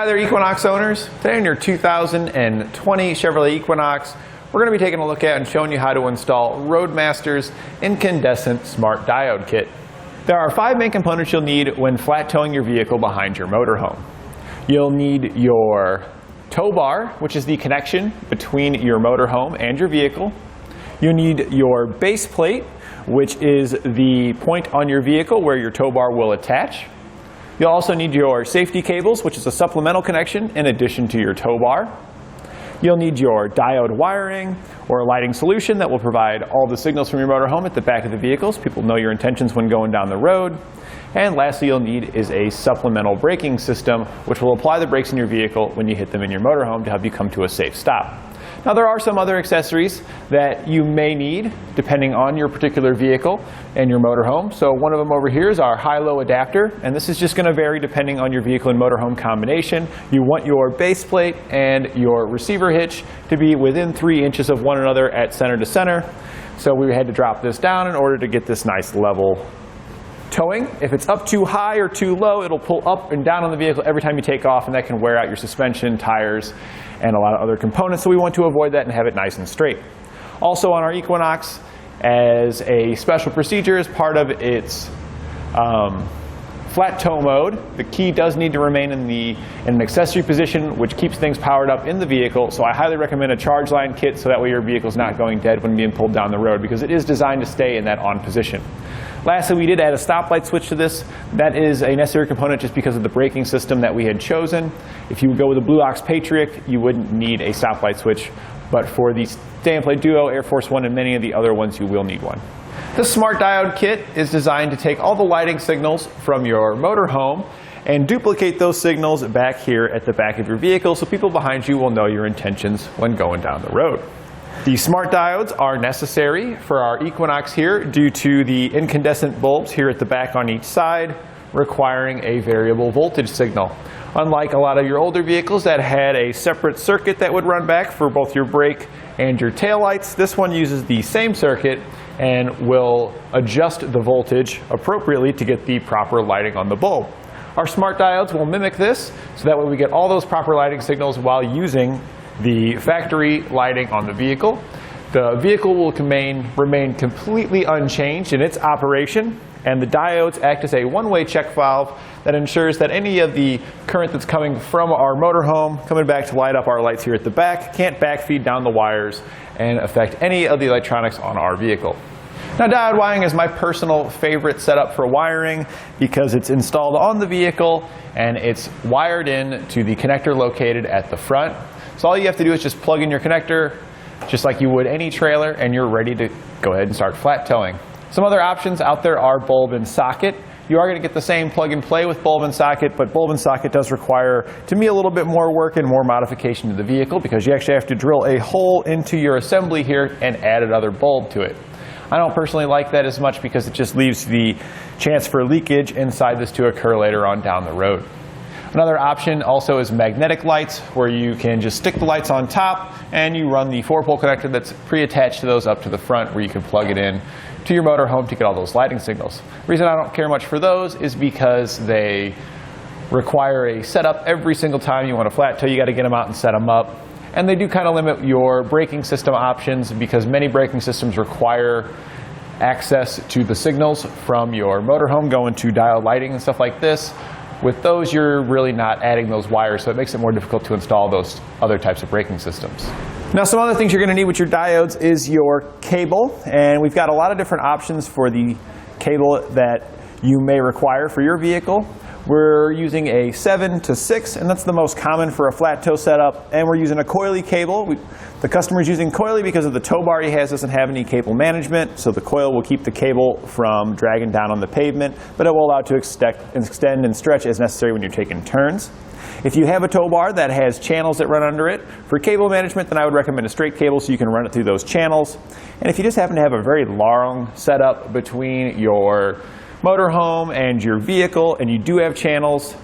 Hi there, Equinox owners. Today in your 2020 Chevrolet Equinox, we're going to be taking a look at and showing you how to install Roadmaster's Incandescent Smart Diode Kit. There are 5 main components you'll need when flat towing your vehicle behind your motorhome. You'll need your tow bar, which is the connection between your motorhome and your vehicle. You'll need your base plate, which is the point on your vehicle where your tow bar will attach. You'll also need your safety cables, which is a supplemental connection in addition to your tow bar. You'll need your diode wiring or a lighting solution that will provide all the signals from your motorhome at the back of the vehicle so people know your intentions when going down the road. And lastly, you'll need is a supplemental braking system, which will apply the brakes in your vehicle when you hit them in your motorhome to help you come to a safe stop. Now there are some other accessories that you may need depending on your particular vehicle and your motorhome. So one of them over here is our high-low adapter, and this is just going to vary depending on your vehicle and motorhome combination. You want your base plate and your receiver hitch to be within 3 inches of one another at center to center. So we had to drop this down in order to get this nice level towing. If it's up too high or too low, it'll pull up and down on the vehicle every time you take off, and that can wear out your suspension, tires, and a lot of other components. So we want to avoid that and have it nice and straight. Also on our Equinox, as a special procedure as part of its flat tow mode, the key does need to remain in an accessory position, which keeps things powered up in the vehicle. So I highly recommend a charge line kit so that way your vehicle's not going dead when being pulled down the road, because it is designed to stay in that on position. Lastly, we did add a stoplight switch to this. That is a necessary component just because of the braking system that we had chosen. If you would go with a Blue Ox Patriot, you wouldn't need a stoplight switch, but for the Stay and Play Duo, Air Force One, and many of the other ones, you will need one. This smart diode kit is designed to take all the lighting signals from your motorhome and duplicate those signals back here at the back of your vehicle so people behind you will know your intentions when going down the road. The smart diodes are necessary for our Equinox here due to the incandescent bulbs here at the back on each side requiring a variable voltage signal. Unlike a lot of your older vehicles that had a separate circuit that would run back for both your brake and your taillights, this one uses the same circuit and will adjust the voltage appropriately to get the proper lighting on the bulb. Our smart diodes will mimic this so that way we get all those proper lighting signals while using the factory lighting on the vehicle. The vehicle will remain completely unchanged in its operation, and the diodes act as a one-way check valve that ensures that any of the current that's coming from our motorhome coming back to light up our lights here at the back can't backfeed down the wires and affect any of the electronics on our vehicle. Now, diode wiring is my personal favorite setup for wiring because it's installed on the vehicle and it's wired in to the connector located at the front. So all you have to do is just plug in your connector just like you would any trailer, and you're ready to go ahead and start flat towing. Some other options out there are bulb and socket. You are going to get the same plug and play with bulb and socket, but bulb and socket does require, to me, a little bit more work and more modification to the vehicle because you actually have to drill a hole into your assembly here and add another bulb to it. I don't personally like that as much because it just leaves the chance for leakage inside this to occur later on down the road. Another option also is magnetic lights, where you can just stick the lights on top and you run the 4-pole connector that's pre-attached to those up to the front where you can plug it in to your motorhome to get all those lighting signals. The reason I don't care much for those is because they require a setup every single time you want to flat tow. You got to get them out and set them up. And they do kind of limit your braking system options because many braking systems require access to the signals from your motorhome going to diode lighting and stuff like this. With those, you're really not adding those wires, so it makes it more difficult to install those other types of braking systems. Now, some other things you're going to need with your diodes is your cable, and we've got a lot of different options for the cable that you may require for your vehicle. We're using a 7 to 6, and that's the most common for a flat tow setup, and we're using a coily cable. The customer is using coily because of the tow bar he has doesn't have any cable management, so the coil will keep the cable from dragging down on the pavement, but it will allow it to extend and stretch as necessary when you're taking turns. If you have a tow bar that has channels that run under it, for cable management, then I would recommend a straight cable so you can run it through those channels. And if you just happen to have a very long setup between your motorhome and your vehicle, and you do have channels,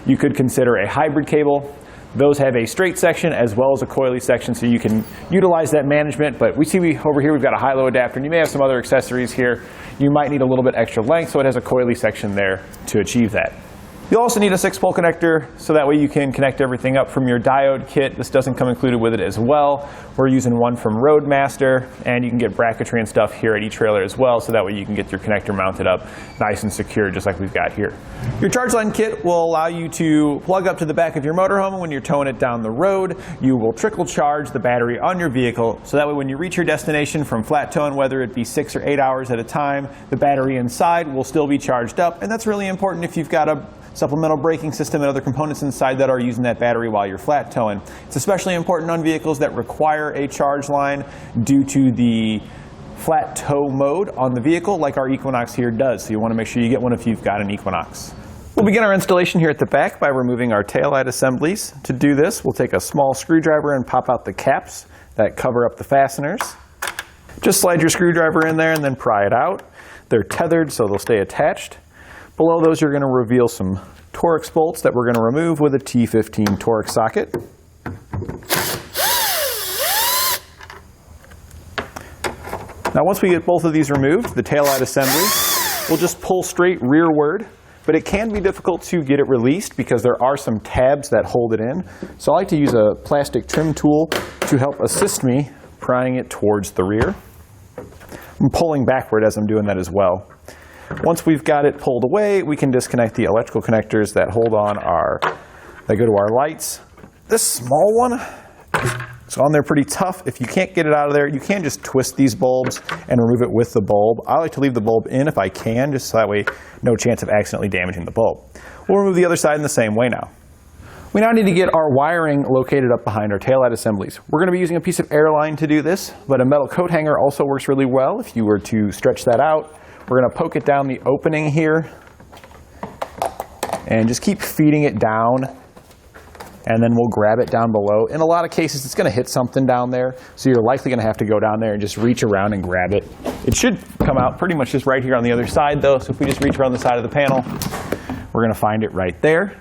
you could consider a hybrid cable. Those have a straight section as well as a coily section, so you can utilize that management. But we see over here we've got a high-low adapter, and you may have some other accessories here. You might need a little bit extra length, so it has a coily section there to achieve that. You'll also need a 6-pole connector, so that way you can connect everything up from your diode kit. This doesn't come included with it as well. We're using one from Roadmaster, and you can get bracketry and stuff here at eTrailer as well, so that way you can get your connector mounted up nice and secure, just like we've got here. Your charge line kit will allow you to plug up to the back of your motorhome, and when you're towing it down the road, you will trickle charge the battery on your vehicle, so that way when you reach your destination from flat towing, whether it be 6 or 8 hours at a time, the battery inside will still be charged up, and that's really important if you've got a supplemental braking system and other components inside that are using that battery while you're flat towing. It's especially important on vehicles that require a charge line due to the flat tow mode on the vehicle, like our Equinox here does. So you want to make sure you get one if you've got an Equinox. We'll begin our installation here at the back by removing our taillight assemblies. To do this, we'll take a small screwdriver and pop out the caps that cover up the fasteners. Just slide your screwdriver in there and then pry it out. They're tethered, so they'll stay attached. Below those, you're going to reveal some Torx bolts that we're going to remove with a T15 Torx socket. Now once we get both of these removed, the taillight assembly will just pull straight rearward, but it can be difficult to get it released because there are some tabs that hold it in. So I like to use a plastic trim tool to help assist me prying it towards the rear. I'm pulling backward as I'm doing that as well. Once we've got it pulled away, we can disconnect the electrical connectors that hold on that go to our lights. This small one is on there pretty tough. If you can't get it out of there, you can just twist these bulbs and remove it with the bulb. I like to leave the bulb in if I can, just so that way no chance of accidentally damaging the bulb. We'll remove the other side in the same way now. We now need to get our wiring located up behind our taillight assemblies. We're going to be using a piece of Airline to do this, but a metal coat hanger also works really well if you were to stretch that out. We're going to poke it down the opening here and just keep feeding it down, and then we'll grab it down below. In a lot of cases, it's going to hit something down there, so you're likely going to have to go down there and just reach around and grab it. It should come out pretty much just right here on the other side though, so if we just reach around the side of the panel, we're going to find it right there.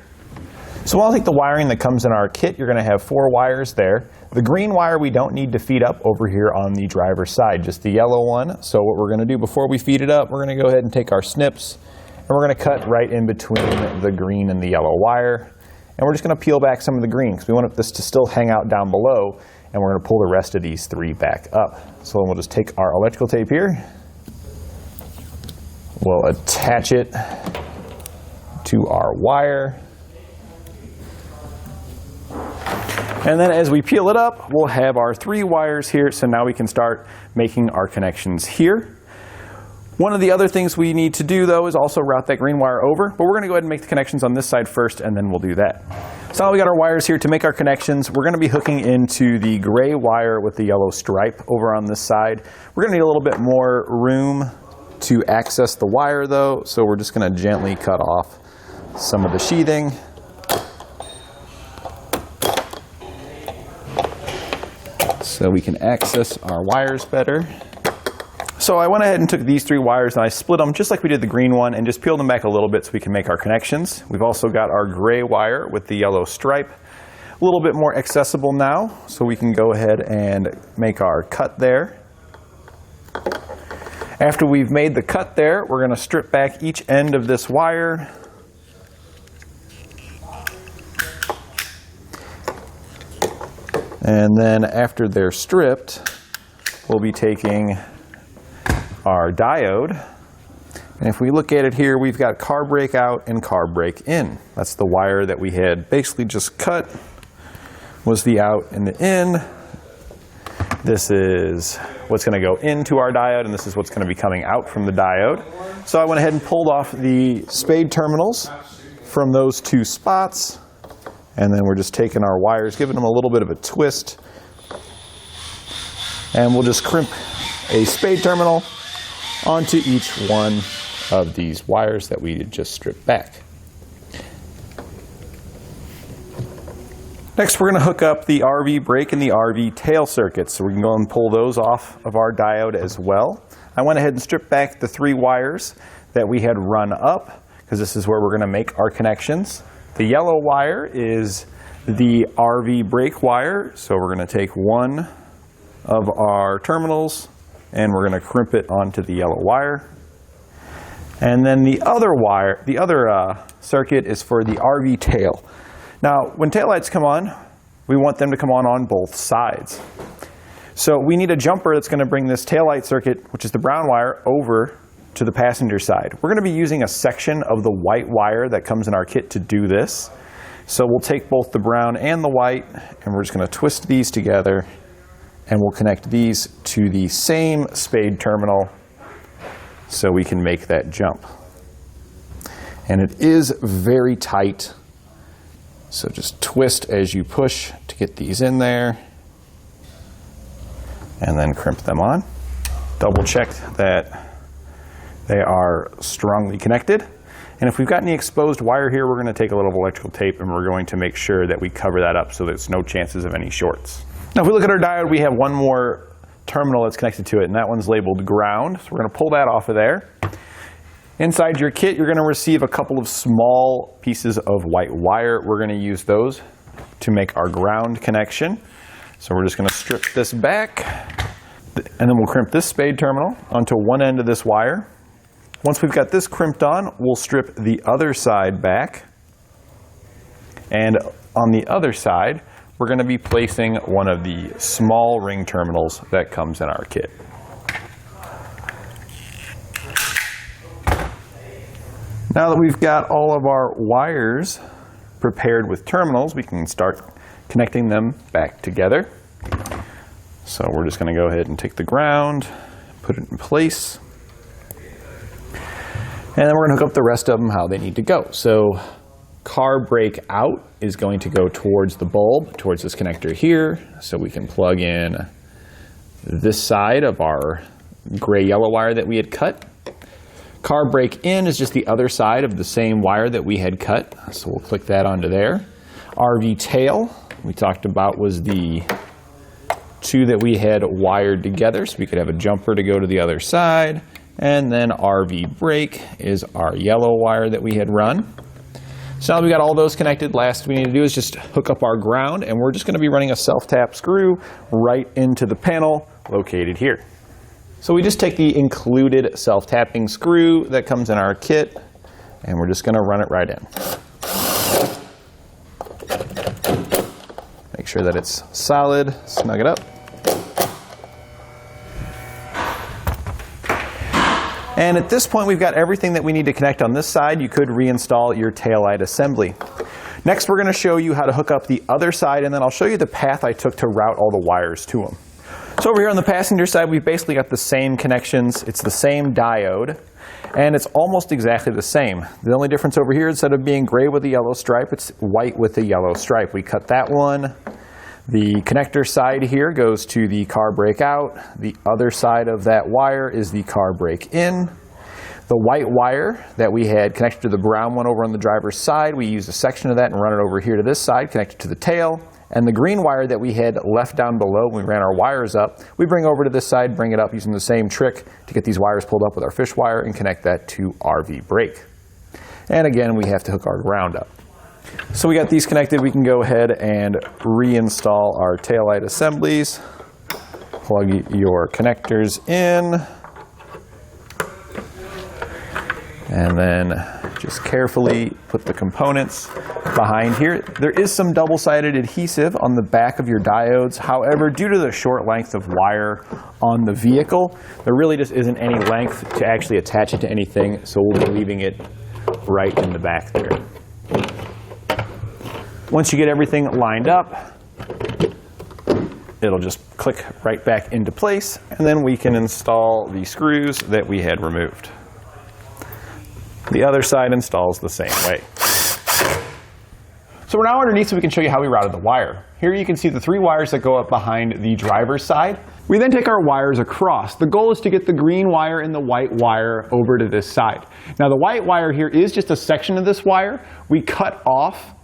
So I'll take the wiring that comes in our kit. You're going to have 4 wires there. The green wire we don't need to feed up over here on the driver's side, just the yellow one. So what we're going to do before we feed it up, we're going to go ahead and take our snips, and we're going to cut right in between the green and the yellow wire. And we're just going to peel back some of the green because we want this to still hang out down below, and we're going to pull the rest of these 3 back up. So we'll just take our electrical tape here. We'll attach it to our wire. And then as we peel it up, we'll have our 3 wires here, so now we can start making our connections here. One of the other things we need to do though is also route that green wire over, but we're going to go ahead and make the connections on this side first, and then we'll do that. So now we got our wires here to make our connections. We're going to be hooking into the gray wire with the yellow stripe over on this side. We're going to need a little bit more room to access the wire though, so we're just going to gently cut off some of the sheathing. So we can access our wires better. So I went ahead and took these 3 wires and I split them just like we did the green one and just peeled them back a little bit so we can make our connections. We've also got our gray wire with the yellow stripe. A little bit more accessible now, so we can go ahead and make our cut there. After we've made the cut there, we're going to strip back each end of this wire. And then after they're stripped, we'll be taking our diode. And if we look at it here, we've got car break out and car break in. That's the wire that we had basically just cut, was the out and the in. This is what's going to go into our diode, and this is what's going to be coming out from the diode. So I went ahead and pulled off the Spade terminals from those 2 spots. And then we're just taking our wires, giving them a little bit of a twist. And we'll just crimp a Spade terminal onto each one of these wires that we just stripped back. Next, we're going to hook up the RV brake and the RV tail circuits. So we can go and pull those off of our diode as well. I went ahead and stripped back the 3 wires that we had run up, because this is where we're going to make our connections. The yellow wire is the RV brake wire, so we're going to take one of our terminals and we're going to crimp it onto the yellow wire. And then the other wire, the other circuit is for the RV tail. Now, when taillights come on, we want them to come on both sides. So we need a jumper that's going to bring this taillight circuit, which is the brown wire, over to the passenger side. We're going to be using a section of the white wire that comes in our kit to do this. So we'll take both the brown and the white, and we're just going to twist these together, and we'll connect these to the same Spade terminal so we can make that jump. And it is very tight, so just twist as you push to get these in there, and then crimp them on. Double check that they are strongly connected. And if we've got any exposed wire here, we're going to take a little electrical tape and we're going to make sure that we cover that up so there's no chances of any shorts. Now if we look at our diode, we have one more terminal that's connected to it, and that one's labeled ground. So we're going to pull that off of there. Inside your kit, you're going to receive a couple of small pieces of white wire. We're going to use those to make our ground connection. So we're just going to strip this back, and then we'll crimp this Spade terminal onto one end of this wire. Once we've got this crimped on, we'll strip the other side back. And on the other side, we're going to be placing one of the small ring terminals that comes in our kit. Now that we've got all of our wires prepared with terminals, we can start connecting them back together. So we're just going to go ahead and take the ground, put it in place. And then we're going to hook up the rest of them how they need to go. So car breakout is going to go towards the bulb, towards this connector here. So we can plug in this side of our gray-yellow wire that we had cut. Car break in is just the other side of the same wire that we had cut. So we'll click that onto there. RV tail, we talked about, was the two that we had wired together so we could have a jumper to go to the other side. And then RV brake is our yellow wire that we had run. So now that we got all those connected, last we need to do is just hook up our ground, and we're just going to be running a self-tap screw right into the panel located here. So we just take the included self-tapping screw that comes in our kit, and we're just going to run it right in. Make sure that it's solid, snug it up. And at this point, we've got everything that we need to connect on this side. You could reinstall your taillight assembly. Next, we're going to show you how to hook up the other side, and then I'll show you the path I took to route all the wires to them. So over here on the passenger side, we've basically got the same connections. It's the same diode, and it's almost exactly the same. The only difference over here, instead of being gray with a yellow stripe, it's white with a yellow stripe. We cut that one. The connector side here goes to the car breakout. The other side of that wire is the car break in. The white wire that we had connected to the brown one over on the driver's side, we used a section of that and run it over here to this side, connected to the tail. And the green wire that we had left down below when we ran our wires up, we bring over to this side, bring it up using the same trick to get these wires pulled up with our Fishwire and connect that to RV brake. And again, we have to hook our ground up. So we got these connected. We can go ahead and reinstall our taillight assemblies. Plug your connectors in. And then just carefully put the components behind here. There is some double-sided adhesive on the back of your diodes. However, due to the short length of wire on the vehicle, there really just isn't any length to actually attach it to anything, so we'll be leaving it right in the back there. Once you get everything lined up, it'll just click right back into place, and then we can install the screws that we had removed. The other side installs the same way. So we're now underneath so we can show you how we routed the wire. Here you can see the 3 wires that go up behind the driver's side. We then take our wires across. The goal is to get the green wire and the white wire over to this side. Now the white wire here is just a section of this wire. We cut off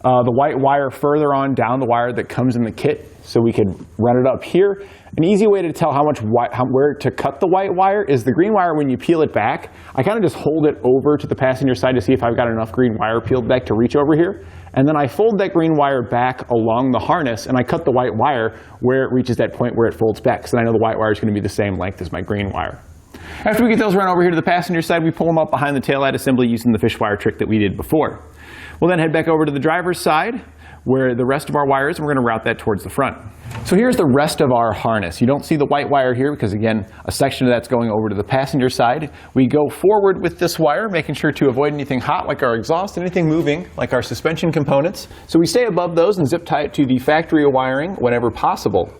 the white wire further on down the wire that comes in the kit so we could run it up here. An easy way to tell where to cut the white wire is the green wire. When you peel it back, I kind of just hold it over to the passenger side to see if I've got enough green wire peeled back to reach over here. And then I fold that green wire back along the harness and I cut the white wire where it reaches that point where it folds back, so then I know the white wire is going to be the same length as my green wire. After we get those run over here to the passenger side, we pull them up behind the taillight assembly using the Fishwire trick that we did before. We'll then head back over to the driver's side where the rest of our wire is, and we're going to route that towards the front. So here's the rest of our harness. You don't see the white wire here because, again, a section of that's going over to the passenger side. We go forward with this wire, making sure to avoid anything hot like our exhaust, and anything moving like our suspension components. So we stay above those and zip tie it to the factory wiring whenever possible.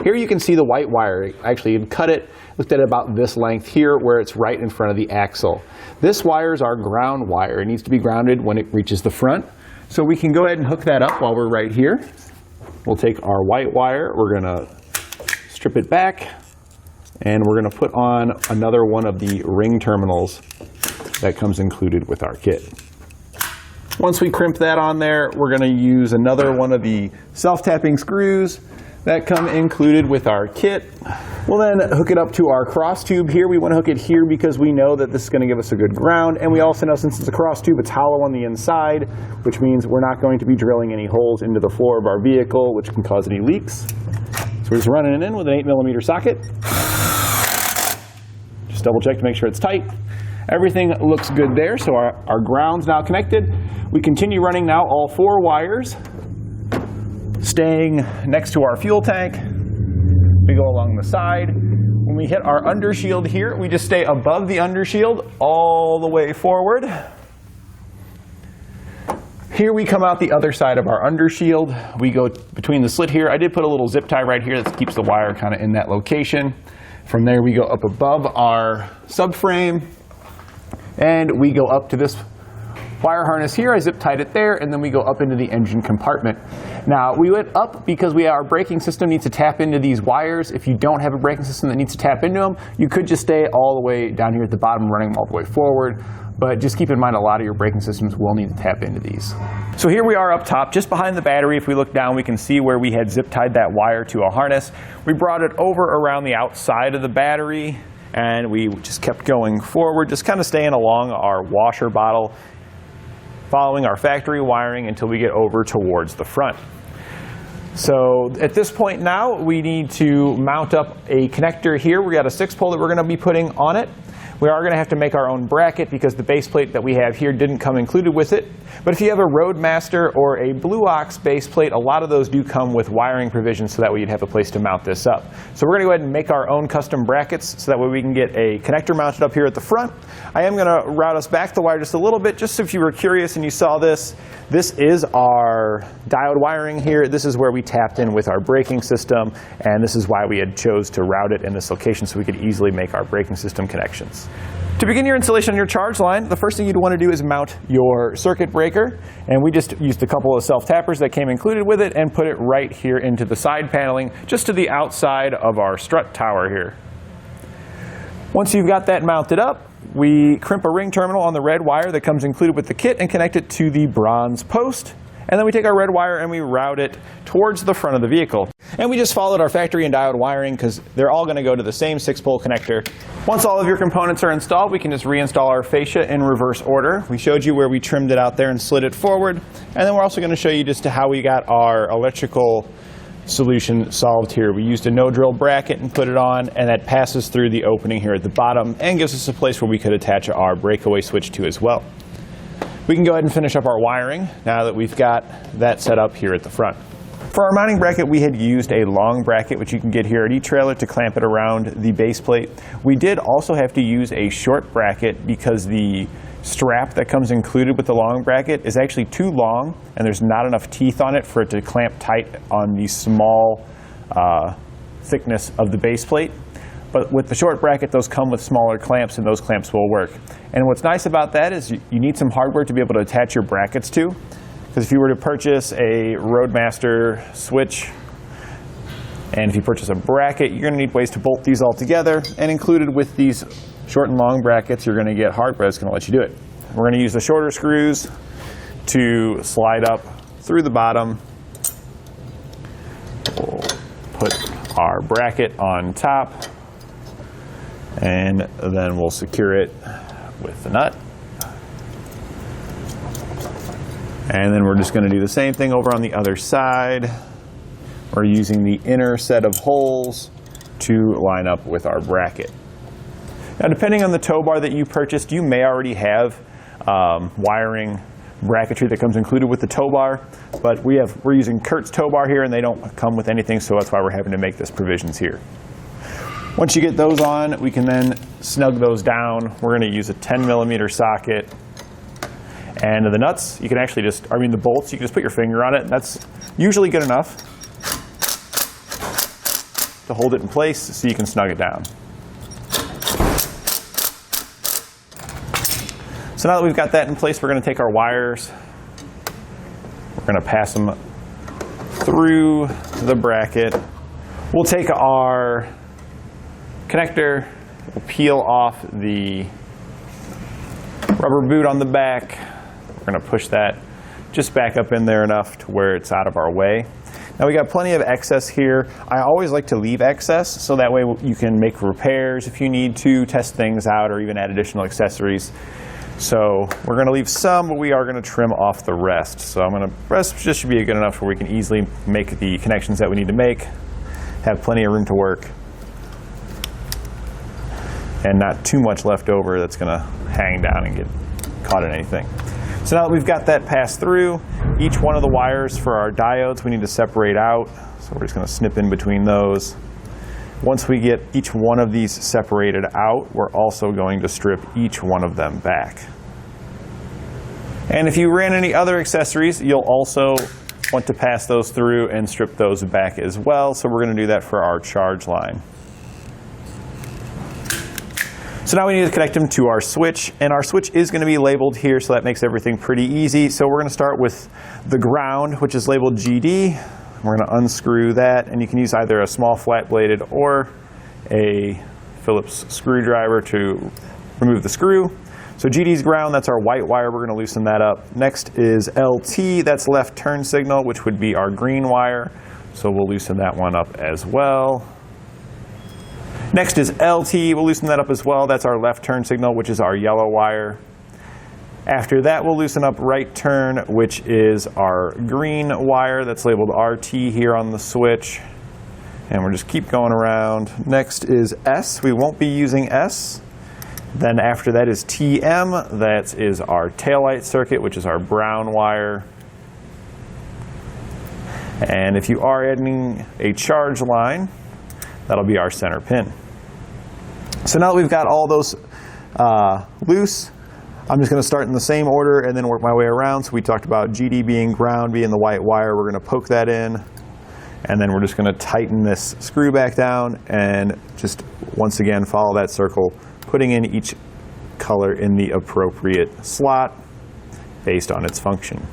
Here you can see the white wire. Actually, you can cut it, looked at about this length here where it's right in front of the axle. This wire is our ground wire. It needs to be grounded when it reaches the front. So we can go ahead and hook that up while we're right here. We'll take our white wire, we're going to strip it back, and we're going to put on another one of the ring terminals that comes included with our kit. Once we crimp that on there, we're going to use another one of the self-tapping screws that come included with our kit. We'll then hook it up to our cross tube here. We want to hook it here because we know that this is going to give us a good ground, and we also know since it's a cross tube, it's hollow on the inside, which means we're not going to be drilling any holes into the floor of our vehicle, which can cause any leaks. So we're just running it in with an 8mm socket. Just double check to make sure it's tight. Everything looks good there, so our ground's now connected. We continue running now all 4 wires, staying next to our fuel tank. We go along the side. When we hit our undershield here, we just stay above the undershield all the way forward. Here we come out the other side of our undershield. We go between the slit here. I did put a little zip tie right here that keeps the wire kind of in that location. From there we go up above our subframe, and we go up to this wire harness here. I zip tied it there, and then we go up into the engine compartment. Now, we went up because our braking system needs to tap into these wires. If you don't have a braking system that needs to tap into them, you could just stay all the way down here at the bottom, running them all the way forward. But just keep in mind, a lot of your braking systems will need to tap into these. So here we are up top, just behind the battery. If we look down, we can see where we had zip tied that wire to a harness. We brought it over around the outside of the battery, and we just kept going forward, just kind of staying along our washer bottle, following our factory wiring until we get over towards the front. So at this point now, we need to mount up a connector here. We got a 6-pole that we're going to be putting on it. We are going to have to make our own bracket because the base plate that we have here didn't come included with it. But if you have a Roadmaster or a Blue Ox base plate, a lot of those do come with wiring provisions, so that way you'd have a place to mount this up. So we're going to go ahead and make our own custom brackets so that way we can get a connector mounted up here at the front. I am going to route us back the wire just a little bit, just so if you were curious and you saw this. This is our diode wiring here. This is where we tapped in with our braking system, and this is why we had chose to route it in this location so we could easily make our braking system connections. To begin your installation on your charge line, the first thing you'd want to do is mount your circuit breaker, and we just used a couple of self-tappers that came included with it and put it right here into the side paneling, just to the outside of our strut tower here. Once you've got that mounted up, we crimp a ring terminal on the red wire that comes included with the kit and connect it to the bronze post. And then we take our red wire and we route it towards the front of the vehicle. And we just followed our factory and diode wiring because they're all going to go to the same 6-pole connector. Once all of your components are installed, we can just reinstall our fascia in reverse order. We showed you where we trimmed it out there and slid it forward. And then we're also going to show you just how we got our electrical solution solved here. We used a no-drill bracket and put it on, and that passes through the opening here at the bottom and gives us a place where we could attach our breakaway switch to as well. We can go ahead and finish up our wiring now that we've got that set up here at the front. For our mounting bracket, we had used a long bracket, which you can get here at eTrailer, to clamp it around the base plate. We did also have to use a short bracket because the strap that comes included with the long bracket is actually too long, and there's not enough teeth on it for it to clamp tight on the small thickness of the base plate. But with the short bracket, those come with smaller clamps, and those clamps will work. And what's nice about that is you need some hardware to be able to attach your brackets to. Because if you were to purchase a Roadmaster switch, and if you purchase a bracket, you're going to need ways to bolt these all together. And included with these short and long brackets, you're going to get hardware that's going to let you do it. We're going to use the shorter screws to slide up through the bottom. We'll put our bracket on top, and then we'll secure it with the nut. And then we're just going to do the same thing over on the other side. We're using the inner set of holes to line up with our bracket. Now, depending on the tow bar that you purchased, you may already have wiring bracketry that comes included with the tow bar, but we're using Kurt's tow bar here, and they don't come with anything, so that's why we're having to make this provisions here. Once you get those on, we can then snug those down. We're going to use a 10mm socket, and the nuts, you can actually the bolts, you can just put your finger on it, and that's usually good enough to hold it in place so you can snug it down. So now that we've got that in place, we're going to take our wires, we're going to pass them through the bracket. We'll take our connector, we'll peel off the rubber boot on the back. We're going to push that just back up in there enough to where it's out of our way. Now we got plenty of excess here. I always like to leave excess so that way you can make repairs if you need to, test things out, or even add additional accessories. So we're going to leave some, but we are going to trim off the rest. So the rest just should be good enough where we can easily make the connections that we need to make, have plenty of room to work, and not too much left over that's going to hang down and get caught in anything. So now that we've got that passed through, each one of the wires for our diodes we need to separate out. So we're just going to snip in between those. Once we get each one of these separated out, we're also going to strip each one of them back. And if you ran any other accessories, you'll also want to pass those through and strip those back as well. So we're going to do that for our charge line. So now we need to connect them to our switch, and our switch is going to be labeled here, so that makes everything pretty easy. So we're going to start with the ground, which is labeled GD. We're going to unscrew that, and you can use either a small flat bladed or a Phillips screwdriver to remove the screw. So GD's ground, that's our white wire, we're going to loosen that up. Next is LT, that's left turn signal, which would be our green wire. So we'll loosen that one up as well. Next is LT, we'll loosen that up as well. That's our left turn signal, which is our yellow wire. After that, we'll loosen up right turn, which is our green wire. That's labeled RT here on the switch. And we'll just keep going around. Next is S. We won't be using S. Then after that is TM. That is our taillight circuit, which is our brown wire. And if you are adding a charge line, that'll be our center pin. So now that we've got all those loose, I'm just going to start in the same order and then work my way around. So we talked about GD being ground, being the white wire. We're going to poke that in, and then we're just going to tighten this screw back down and just once again follow that circle, putting in each color in the appropriate slot based on its function.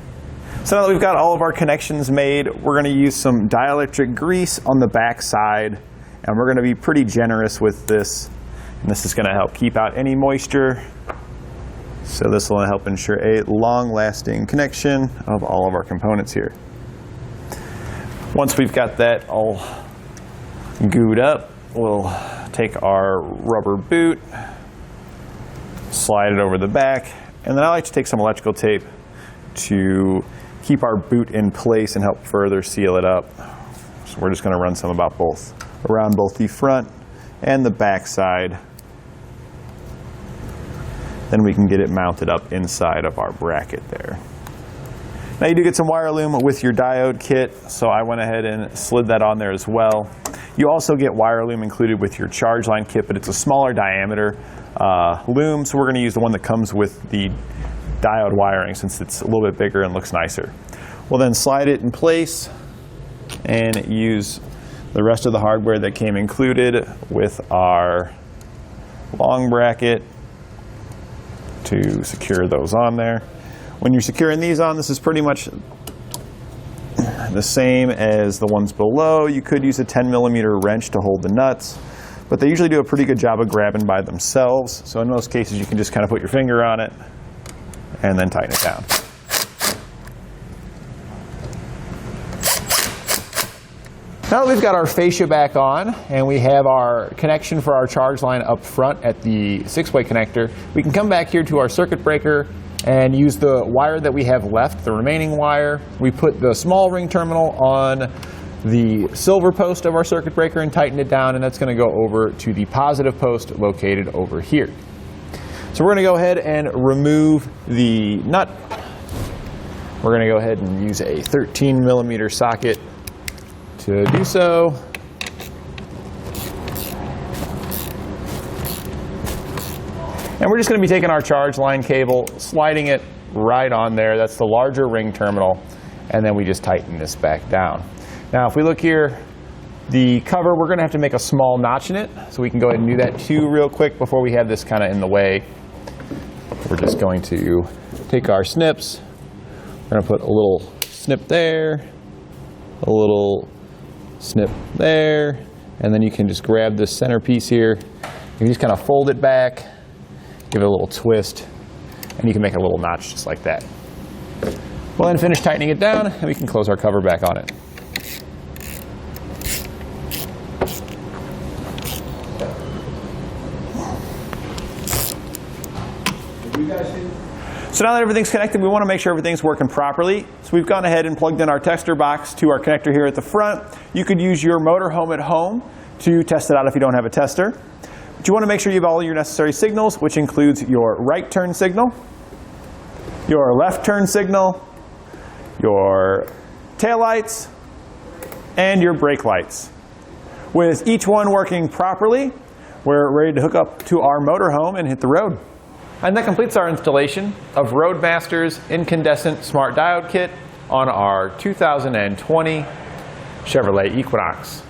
So now that we've got all of our connections made, we're going to use some dielectric grease on the back side, and we're going to be pretty generous with this, and this is going to help keep out any moisture. So this will help ensure a long-lasting connection of all of our components here. Once we've got that all gooed up, we'll take our rubber boot, slide it over the back, and then I like to take some electrical tape to keep our boot in place and help further seal it up. So we're just going to run some around both the front and the back side. Then we can get it mounted up inside of our bracket there. Now you do get some wire loom with your diode kit, so I went ahead and slid that on there as well. You also get wire loom included with your charge line kit, but it's a smaller diameter loom, so we're going to use the one that comes with the diode wiring since it's a little bit bigger and looks nicer. We'll then slide it in place and use the rest of the hardware that came included with our long bracket to secure those on there. When you're securing these on, this is pretty much the same as the ones below. You could use a 10mm wrench to hold the nuts, but they usually do a pretty good job of grabbing by themselves. So in most cases, you can just kind of put your finger on it and then tighten it down. Now that we've got our fascia back on and we have our connection for our charge line up front at the 6-way connector, we can come back here to our circuit breaker and use the wire that we have left, the remaining wire. We put the small ring terminal on the silver post of our circuit breaker and tighten it down, and that's going to go over to the positive post located over here. So we're going to go ahead and remove the nut. We're going to go ahead and use a 13mm socket to do so. And we're just going to be taking our charge line cable, sliding it right on there. That's the larger ring terminal. And then we just tighten this back down. Now if we look here, the cover, we're going to have to make a small notch in it. So we can go ahead and do that too real quick before we have this kind of in the way. We're just going to take our snips. We're going to put a little snip there, a little snip there, and then you can just grab this center piece here. You can just kind of fold it back, give it a little twist, and you can make a little notch just like that. We'll then finish tightening it down, and we can close our cover back on it. So now that everything's connected, we want to make sure everything's working properly. So we've gone ahead and plugged in our tester box to our connector here at the front. You could use your motorhome at home to test it out if you don't have a tester. But you want to make sure you have all your necessary signals, which includes your right turn signal, your left turn signal, your taillights, and your brake lights. With each one working properly, we're ready to hook up to our motorhome and hit the road. And that completes our installation of Roadmaster's Incandescent Smart Diode Kit on our 2020 Chevrolet Equinox.